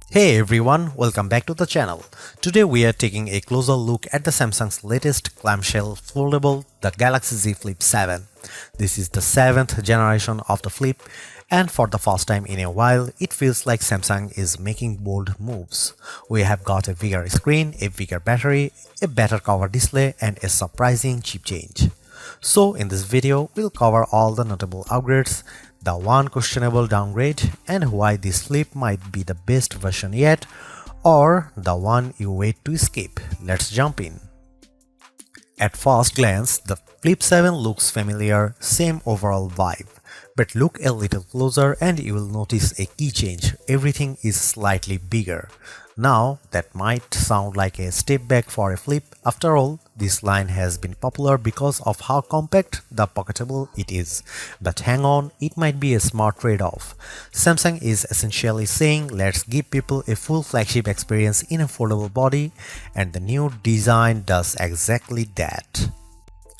Hey everyone, welcome back to the channel. Today we are taking a closer look at the Samsung's latest clamshell foldable, the Galaxy Z Flip 7. This is the 7th generation of the Flip, and for the first time in a while, it feels like Samsung is making bold moves. We have got a bigger screen, a bigger battery, a better cover display, and a surprising chip change. So in this video, we'll cover all the notable upgrades, the one questionable downgrade, and why this flip might be the best version yet, or the one you wait to escape. Let's jump in. At first glance, the Flip 7 looks familiar, same overall vibe. But look a little closer and you will notice a key change. Everything is slightly bigger. Now, that might sound like a step back for a Flip. After all, this line has been popular because of how compact the pocketable it is. But hang on, it might be a smart trade-off. Samsung is essentially saying, let's give people a full flagship experience in a foldable body, and the new design does exactly that.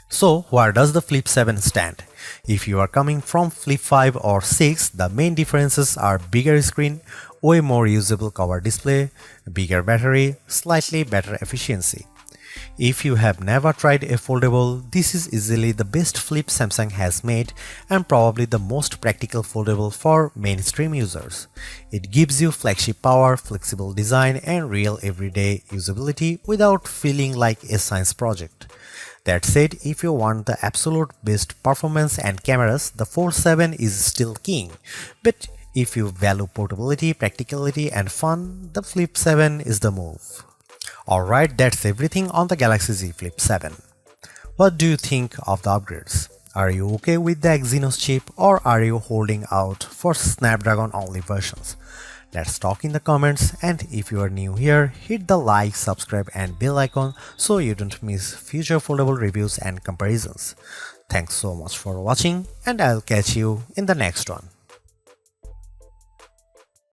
So, where does the Flip 7 stand? If you are coming from Flip 5 or 6, the main differences are bigger screen, way more usable cover display, bigger battery, slightly better efficiency. If you have never tried a foldable, this is easily the best Flip Samsung has made and probably the most practical foldable for mainstream users. It gives you flagship power, flexible design, and real everyday usability without feeling like a science project. That said, if you want the absolute best performance and cameras, the Fold 7 is still king. But if you value portability, practicality, and fun, the Flip 7 is the move. Alright, that's everything on the Galaxy Z Flip 7. What do you think of the upgrades? Are you okay with the Exynos chip, or are you holding out for Snapdragon only versions? Let's talk in the comments, and if you are new here, hit the like, subscribe and bell icon so you don't miss future foldable reviews and comparisons. Thanks so much for watching, and I'll catch you in the next one.